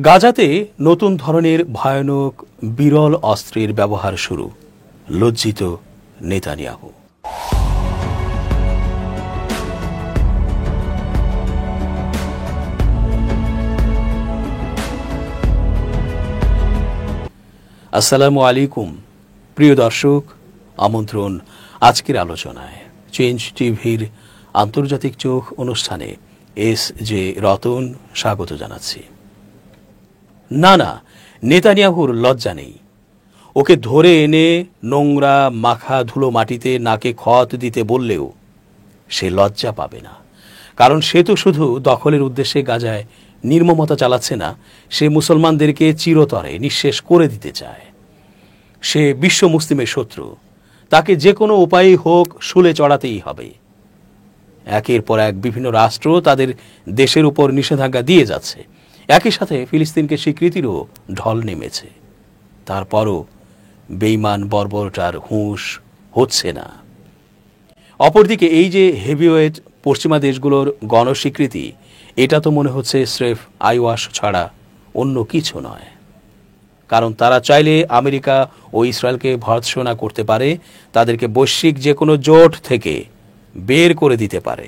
গাজাতে নতুন ধরনের ভয়ানক বিরল অস্ত্রের ব্যবহার শুরু, লজ্জিত নেতানিয়াহু। আসসালামু আলাইকুম প্রিয় দর্শক, আমন্ত্রণ আজকের আলোচনায়। চেঞ্জ টিভির আন্তর্জাতিক চোখ অনুষ্ঠানে এস জে রতন স্বাগত জানাচ্ছি। না, নেতানিয়াহুর লজ্জা নেই। ওকে ধরে এনে নোংরা মাখা ধুলো মাটিতে নাকে খত দিতে বললেও সে লজ্জা পাবে না, কারণ সে তো শুধু দখলের উদ্দেশ্যে গাজায় নির্মমতা চালাচ্ছে না, সে মুসলমানদেরকে চিরতরে নিঃশেষ করে দিতে চায়। সে বিশ্ব মুসলিমের শত্রু, তাকে যে কোনো উপায়েই হোক শুলে চড়াতেই হবে। একের পর এক বিভিন্ন রাষ্ট্র তাদের দেশের উপর নিষেধাজ্ঞা দিয়ে যাচ্ছে, একই সাথে ফিলিস্তিনকে স্বীকৃতিরও ঢল নেমেছে। তারপরও বেঈমান বর্বরটার হুঁশ হচ্ছে না। অপরদিকে এই যে হেভিওয়েট পশ্চিমা দেশগুলোর গণস্বীকৃতি, এটা তো মনে হচ্ছে স্রেফ আইওয়াশ ছাড়া অন্য কিছু নয়। কারণ তারা চাইলে আমেরিকা ও ইসরায়েলকে ভর্ৎসনা করতে পারে, তাদেরকে বৈশ্বিক যে কোনো জোট থেকে বের করে দিতে পারে,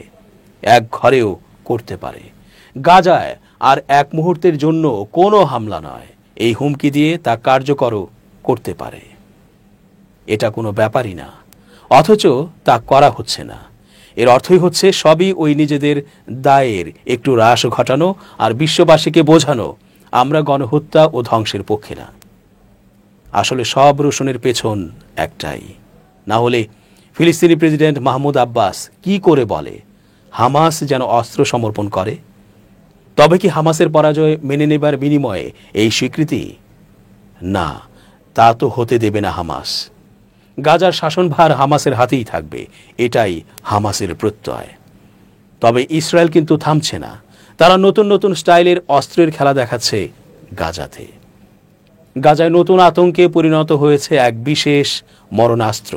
এক ঘরেও করতে পারে। গাজায় আর এক মুহূর্তের জন্য কোনো হামলা নয়, এই হুমকি দিয়ে তা কার্যকরও করতে পারে। এটা কোনো ব্যাপারই না, অথচ তা করা হচ্ছে না। এর অর্থই হচ্ছে সবই ওই নিজেদের দায়ের একটু হ্রাস ঘটানো আর বিশ্ববাসীকে বোঝানো আমরা গণহত্যা ও ধ্বংসের পক্ষে না। আসলে সব রোশনের পেছন একটাই, না হলে ফিলিস্তিনি প্রেসিডেন্ট মাহমুদ আব্বাস কি করে বলে হামাস যেন অস্ত্র সমর্পণ করে? তবে কি হামাসের পরাজয় মেনে নেবার বিনিময়ে এই স্বীকৃতি? না, তা তো হতে দেবে না হামাস। গাজার শাসনভার হামাসের হাতেই থাকবে, এটাই হামাসের প্রত্যয়। তবে ইসরায়েল কিন্তু থামছে না, তারা নতুন নতুন স্টাইলের অস্ত্রের খেলা দেখাচ্ছে গাজাতে। গাজায় নতুন আতঙ্কে পরিণত হয়েছে এক বিশেষ মরণাস্ত্র।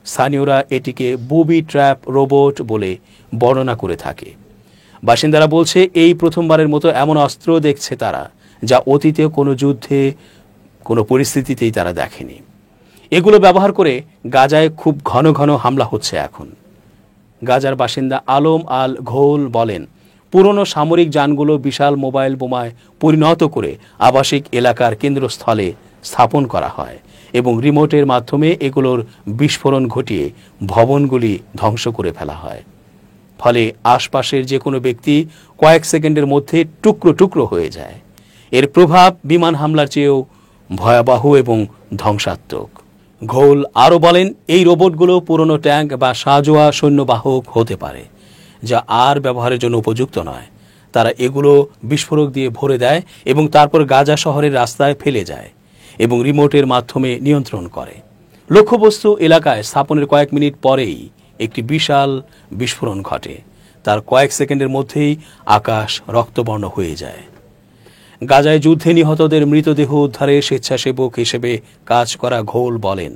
স্থানীয়রা এটিকে বুবি ট্র্যাপ রোবট বলে বর্ণনা করে থাকে। বাসিন্দারা বলছে এই প্রথমবারের মতো এমন অস্ত্র দেখছে তারা, যা অতীতে কোনো যুদ্ধে কোনো পরিস্থিতিতেই তারা দেখেনি। এগুলো ব্যবহার করে গাজায় খুব ঘন ঘন হামলা হচ্ছে এখন। গাজার বাসিন্দা আলম আল ঘোল বলেন, পুরনো সামরিক যানগুলো বিশাল মোবাইল বোমায় পরিণত করে আবাসিক এলাকার কেন্দ্রস্থলে স্থাপন করা হয় এবং রিমোটের মাধ্যমে এগুলোর বিস্ফোরণ ঘটিয়ে ভবনগুলি ধ্বংস করে ফেলা হয়। ফলে আশপাশের যে কোনো ব্যক্তি কয়েক সেকেন্ডের মধ্যে টুকরো টুকরো হয়ে যায়। এর প্রভাব বিমান হামলার চেয়েও ভয়াবহ এবং ধ্বংসাত্মক। ঘোল আরও বলেন, এই রোবটগুলো পুরনো ট্যাঙ্ক বা সাঁজোয়া সৈন্যবাহক হতে পারে, যা আর ব্যবহারের জন্য উপযুক্ত নয়। তারা এগুলো বিস্ফোরক দিয়ে ভরে দেয় এবং তারপর গাজা শহরের রাস্তায় ফেলে যায় এবং রিমোটের মাধ্যমে নিয়ন্ত্রণ করে। লক্ষ্যবস্তু এলাকায় স্থাপনের কয়েক মিনিট পরেই একটি বিশাল বিস্ফোরণ ঘটে। তার কয়েক সেকেন্ডের মধ্যেই আকাশ রক্তবর্ণ হয়ে যায়। গাজায় যুদ্ধে নিহতদের মৃতদেহ উদ্ধারে স্বেচ্ছাসেবক হিসেবে কাজ করা ঘোল বলেন,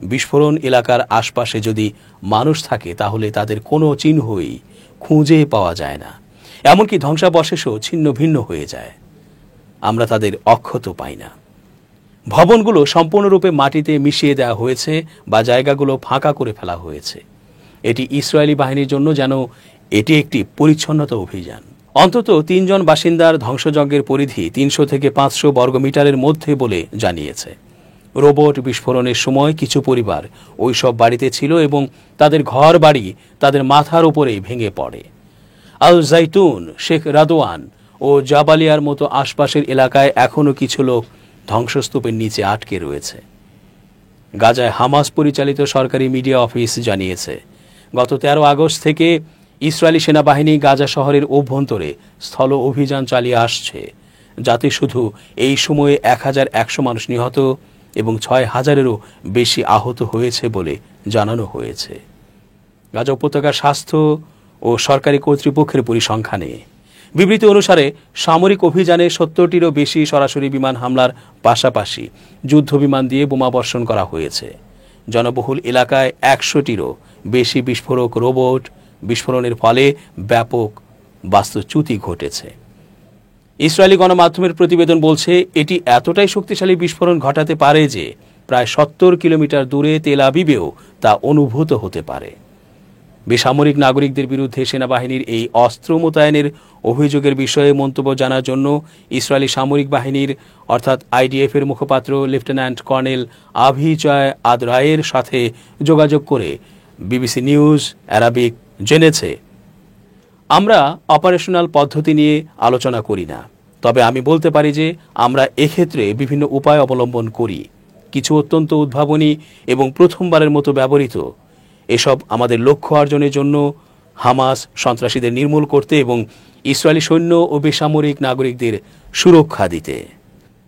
বিস্ফোরণ এলাকার আশপাশে যদি মানুষ থাকে তাহলে তাদের কোনো চিহ্নই খুঁজে পাওয়া যায় না, এমনকি ধ্বংসাবশেষও ছিন্ন ভিন্ন হয়ে যায়। আমরা তাদের অক্ষত পাই না। ভবনগুলো সম্পূর্ণরূপে মাটিতে মিশিয়ে দেওয়া হয়েছে বা জায়গাগুলো ফাঁকা করে ফেলা হয়েছে। এটি ইসরায়েলি বাহিনীর জন্য যেন এটি একটি পরিচ্ছন্নতা অভিযান। অন্তত ৩ জন বাসিন্দার ধ্বংসযজ্ঞের পরিধি ৩০০ থেকে ৫০০ বর্গমিটারের মধ্যে বলে জানিয়েছে। রোবট বিস্ফোরণের সময় কিছু পরিবার ওই সব বাড়িতে ছিল এবং তাদের ঘর বাড়ি তাদের মাথার উপরেই ভেঙে পড়ে। আল জাইতুন, শেখ রাদওয়ান ও জাবালিয়ার মতো আশপাশের এলাকায় এখনও কিছু লোক ধ্বংসস্তূপের নিচে আটকে রয়েছে। গাজায় হামাস পরিচালিত সরকারি মিডিয়া অফিস জানিয়েছে, গত ১৩ আগস্ট থেকে ইসরায়েলি সেনাবাহিনী গাজা শহরের অভ্যন্তরে স্থল অভিযান চালিয়ে আসছে, যাতে শুধু এই সময়ে ১১০০ মানুষ নিহত এবং ৬,০০০-এরও বেশি আহত হয়েছে বলে জানানো হয়েছে। গাজা উপত্যকার স্বাস্থ্য ও সরকারি কর্তৃপক্ষের পরিসংখ্যানে বিবৃতি অনুসারে সামরিক অভিযানে ৭০টিরও বেশি সরাসরি বিমান হামলার পাশাপাশি যুদ্ধ বিমান দিয়ে বোমাবর্ষণ করা হয়েছে। জনবহুল এলাকায় ১০০টিরও বেশি বিস্ফোরক রোবট বিস্ফোরণের ফলে ব্যাপক বাস্তুচ্যুতি ঘটেছে। ইসরায়েলি গণমাধ্যমের প্রতিবেদন বলছে এটি এতটাই শক্তিশালী বিস্ফোরণ ঘটাতে পারে যে প্রায় ৭০ কিলোমিটার দূরে তেল আবিবেও তা অনুভূত হতে পারে। বেসামরিক নাগরিকদের বিরুদ্ধে সেনাবাহিনীর এই অস্ত্র মোতায়েনের অভিযোগের বিষয়ে মন্তব্য জানার জন্য ইসরায়েলি সামরিক বাহিনীর অর্থাৎ আইডিএফ এর মুখপাত্র লেফটেন্যান্ট কর্নেল আভিচয় আদরায়ের সাথে যোগাযোগ করে বিবিসি নিউজ অ্যারাবিক জেনেছে, আমরা অপারেশনাল পদ্ধতি নিয়ে আলোচনা করি না, তবে আমি বলতে পারি যে আমরা এক্ষেত্রে বিভিন্ন উপায় অবলম্বন করি। কিছু অত্যন্ত উদ্ভাবনী এবং প্রথমবারের মতো ব্যবহৃত। এসব আমাদের লক্ষ্য অর্জনের জন্য হামাস সন্ত্রাসীদের নির্মূল করতে এবং ইসরায়েলি সৈন্য ও বেসামরিক নাগরিকদের সুরক্ষা দিতে।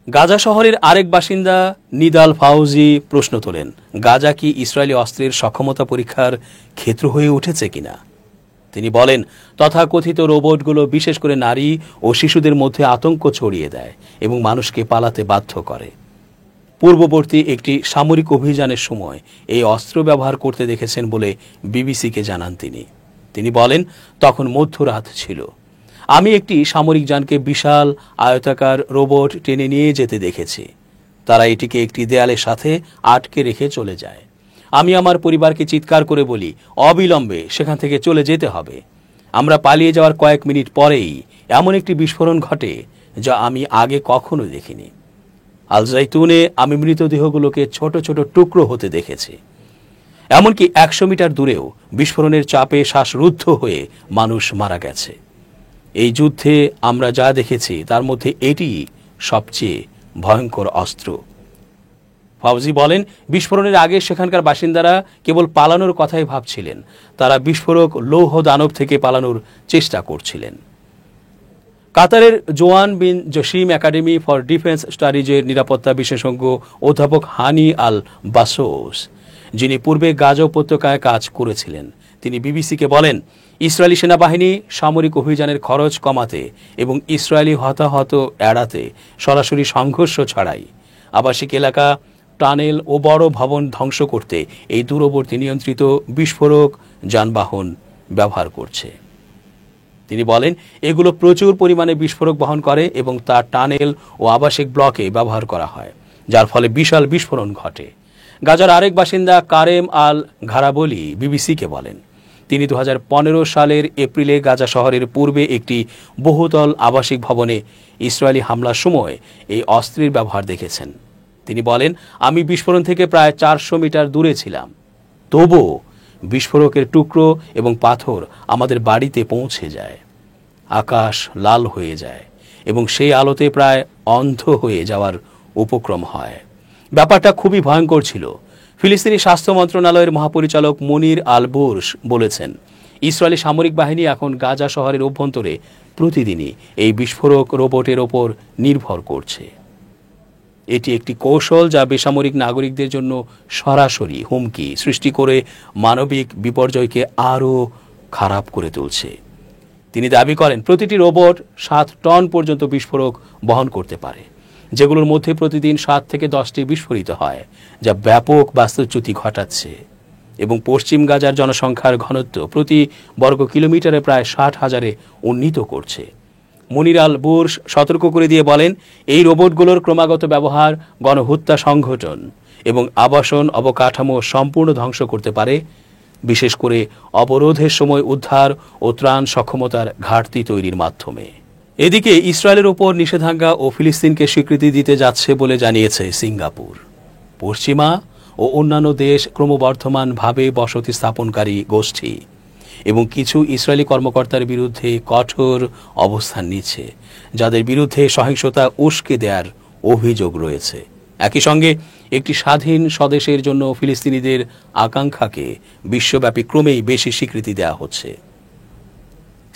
গাজা শহরের আরেক বাসিন্দা নিদাল ফাউজি প্রশ্ন তোলেন, গাজা কি ইসরায়েলি অস্ত্রের সক্ষমতা পরীক্ষার ক্ষেত্র হয়ে উঠেছে কিনা। তিনি বলেন, তথাকথিত রোবটগুলো বিশেষ করে নারী ও শিশুদের মধ্যে আতঙ্ক ছড়িয়ে দেয় এবং মানুষকে পালাতে বাধ্য করে। পূর্ববর্তী একটি সামরিক অভিযানের সময় এই অস্ত্র ব্যবহার করতে দেখেছেন বলে বিবিসিকে জানান তিনি বলেন, তখন মধ্যরাত ছিল। আমি একটি সামরিক যানকে বিশাল আয়তাকার রোবট টেনে নিয়ে যেতে দেখেছি। তারা এটিকে একটি দেয়ালের সাথে আটকে রেখে চলে যায়। আমি আমার পরিবারকে চিৎকার করে বলি, অবিলম্বে সেখান থেকে চলে যেতে হবে। আমরা পালিয়ে যাওয়ার কয়েক মিনিট পরেই এমন একটি বিস্ফোরণ ঘটে যা আমি আগে কখনো দেখিনি। আল জাইতুনে আমি মৃতদেহগুলোকে ছোট ছোট টুকরো হতে দেখেছি। এমনকি ১০০ মিটার দূরেও বিস্ফোরণের চাপে শ্বাসরুদ্ধ হয়ে মানুষ মারা গেছে। এই যুদ্ধে আমরা যা দেখেছি তার মধ্যে এটি সবচেয়ে ভয়ঙ্কর অস্ত্র। ফাউজি বলেন, বিস্ফোরণের আগে সেখানকার বাসিন্দারা কেবল পালানোর কথাই ভাবছিলেন। তারা বিস্ফোরক লৌহ দানব থেকে পালানোর চেষ্টা করছিলেন। কাতারের জোয়ান বিন জসিম একাডেমি ফর ডিফেন্স স্টাডিজের নিরাপত্তা বিশেষজ্ঞ অধ্যাপক হানি আল বাসোস, যিনি পূর্বে গাজা উপত্যকায় কাজ করেছিলেন, তিনি বিবিসিকে বলেন, ইসরায়েলি সেনাবাহিনী সামরিক অভিযানের খরচ কমাতে এবং ইসরায়েলি হতাহত এড়াতে সরাসরি সংঘর্ষ ছাড়াই আবাসিক এলাকা, টানেল ও বড় ভবন ধ্বংস করতে এই দূরবর্তী নিয়ন্ত্রিত বিস্ফোরক যানবাহন ব্যবহার করছে। তিনি বলেন, এগুলো প্রচুর পরিমাণে বিস্ফোরক বহন করে এবং তা টানেল ও আবাসিক ব্লকে ব্যবহার করা হয়, যার ফলে বিশাল বিস্ফোরণ ঘটে। গাজার আরেক বাসিন্দা কারেম আল ঘারাবলি বিবিসিকে বলেন, তিনি 2015 সালের এপ্রিলে গাজা শহরের পূর্বে একটি বহুতল আবাসিক ভবনে ইসরায়েলি হামলার সময় এই অস্ত্রের ব্যবহার দেখেছেন। তিনি বলেন, আমি বিস্ফোরণ থেকে প্রায় 400 মিটার দূরে ছিলাম, তবুও বিস্ফোরকের টুকরো এবং পাথর আমাদের বাড়িতে পৌঁছে যায়। আকাশ লাল হয়ে যায় এবং সেই আলোতে প্রায় অন্ধ হয়ে যাওয়ার উপক্রম হয়। ব্যাপারটা খুবই ভয়ঙ্কর ছিল। ফিলিস্তিনি স্বাস্থ্য মন্ত্রণালয়ের মহাপরিচালক মনির আল বুরশ বলেছেন, ইসরায়েলি সামরিক বাহিনী এখন গাজা শহরের অভ্যন্তরে প্রতিদিনই এই বিস্ফোরক রোবটের ওপর নির্ভর করছে। এটি একটি কৌশল যা বেসামরিক নাগরিকদের জন্য সরাসরি হুমকি সৃষ্টি করে মানবিক বিপর্যয়কে আরও খারাপ করে তুলছে। তিনি দাবি করেন, প্রতিটি রোবট 7 টন পর্যন্ত বিস্ফোরক বহন করতে পারে, যেগুলোর মধ্যে প্রতিদিন 7 থেকে 10টি বিস্ফোরিত হয়, যা ব্যাপক বাস্তুচ্যুতি ঘটাচ্ছে এবং পশ্চিম গাজার জনসংখ্যার ঘনত্ব প্রতি বর্গ কিলোমিটারে প্রায় 60,000-এ উন্নীত করছে। মনির আল বুরশ সতর্ক করে দিয়ে বলেন, এই রোবটগুলোর ক্রমাগত ব্যবহার গণহত্যা সংগঠন এবং আবাসন অবকাঠামো সম্পূর্ণ ধ্বংস করতে পারে, বিশেষ করে অবরোধের সময় উদ্ধার ও ত্রাণ সক্ষমতার ঘাটতি তৈরির মাধ্যমে। এদিকে ইসরায়েলের ওপর নিষেধাজ্ঞা ও ফিলিস্তিনকে স্বীকৃতি দিতে যাচ্ছে বলে জানিয়েছে সিঙ্গাপুর। পশ্চিমা ও অন্যান্য দেশ ক্রমবর্ধমানভাবে বসতি স্থাপনকারী গোষ্ঠী এবং কিছু ইসরায়েলি কর্মকর্তার বিরুদ্ধে কঠোর অবস্থান নিচ্ছে, যাদের বিরুদ্ধে সহিংসতা উস্কে দেওয়ার অভিযোগ রয়েছে। একই সঙ্গে একটি স্বাধীন স্বদেশের জন্য ফিলিস্তিনিদের আকাঙ্ক্ষাকে বিশ্বব্যাপী ক্রমেই বেশি স্বীকৃতি দেওয়া হচ্ছে।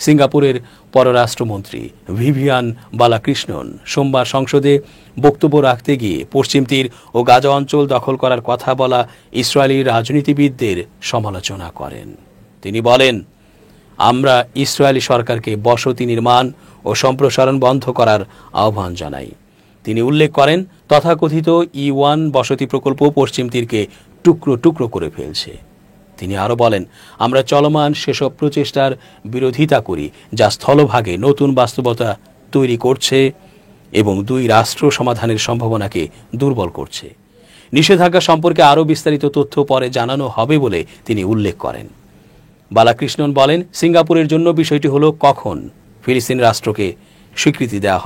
সিঙ্গাপুরের পররাষ্ট্রমন্ত্রী ভিভিয়ান বালাকৃষ্ণন সোমবার সংসদে বক্তব্য রাখতে গিয়ে পশ্চিম তীর ও গাজা অঞ্চল দখল করার কথা বলা ইসরায়েলি রাজনীতিবিদদের সমালোচনা করেন। তিনি বলেন, আমরা ইসরায়েলি সরকারকে বসতি নির্মাণ ও সম্প্রসারণ বন্ধ করার আহ্বান জানাই। তিনি উল্লেখ করেন, তথাকথিত E1 বসতি প্রকল্প পশ্চিম তীরকে টুকরো টুকরো করে ফেলছে। তিনি আরও বলেন, আমরা চলমান সেসব প্রচেষ্টার বিরোধিতা করি যা স্থলভাগে নতুন বাস্তবতা তৈরি করছে এবং দুই রাষ্ট্র সমাধানের সম্ভাবনাকে দুর্বল করছে। নিষেধাজ্ঞা সম্পর্কে আরও বিস্তারিত তথ্য পরে জানানো হবে বলে তিনি উল্লেখ করেন। বালাকৃষ্ণন বলেন, সিঙ্গাপুরের জন্য বিষয়টি হলো কখন ফিলিস্তিন রাষ্ট্রকে স্বীকৃতি দেওয়া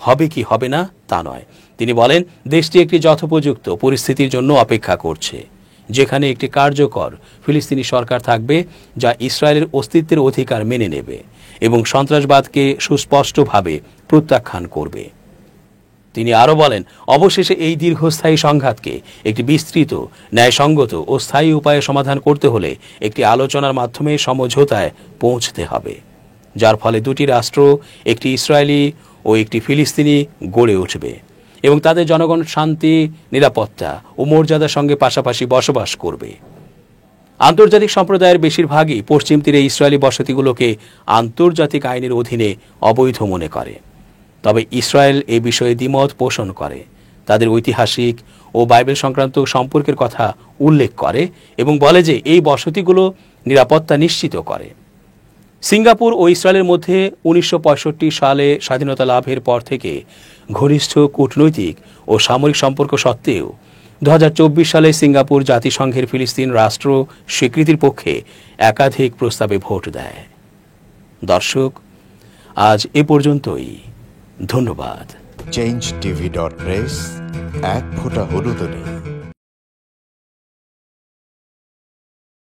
হবে কি হবে না তা নয়। তিনি বলেন, দেশটি একটি যথোপযুক্ত পরিস্থিতির জন্য অপেক্ষা করছে, যেখানে একটি কার্যকর ফিলিস্তিনি সরকার থাকবে যা ইসরায়েলের অস্তিত্বের অধিকার মেনে নেবে এবং সন্ত্রাসবাদকে সুস্পষ্টভাবে প্রত্যাখ্যান করবে। তিনি আরও বলেন, অবশেষে এই দীর্ঘস্থায়ী সংঘাতকে একটি বিস্তৃত, ন্যায়সঙ্গত ও স্থায়ী উপায়ে সমাধান করতে হলে একটি আলোচনার মাধ্যমে সমঝোতায় পৌঁছতে হবে, যার ফলে দুটি রাষ্ট্র, একটি ইসরায়েলি ও একটি ফিলিস্তিনি গড়ে উঠবে এবং তাদের জনগণ শান্তি, নিরাপত্তা ও মর্যাদার সঙ্গে পাশাপাশি বসবাস করবে। আন্তর্জাতিক সম্প্রদায়ের বেশিরভাগই পশ্চিম তীরে ইসরায়েলি বসতিগুলোকে আন্তর্জাতিক আইনের অধীনে অবৈধ মনে করে। তবে ইসরায়েল এ বিষয়ে দ্বিমত পোষণ করে, তাদের ঐতিহাসিক ও বাইবেল সংক্রান্ত সম্পর্কের কথা উল্লেখ করে এবং বলে যে এই বসতিগুলো নিরাপত্তা নিশ্চিত করে। সিঙ্গাপুর ও ইসরায়েলের মধ্যে 1965 সালে স্বাধীনতা লাভের পর থেকে ঘনিষ্ঠ কূটনৈতিক ও সামরিক সম্পর্ক সত্ত্বেও 2024 সালে সিঙ্গাপুর জাতিসংঘের ফিলিস্তিন রাষ্ট্র স্বীকৃতির পক্ষে একাধিক প্রস্তাবে ভোট দেয়। দর্শক, আজ এ পর্যন্তই। ধন্যবাদ। changetv.press, এক ফোঁটা হলুদ নেই।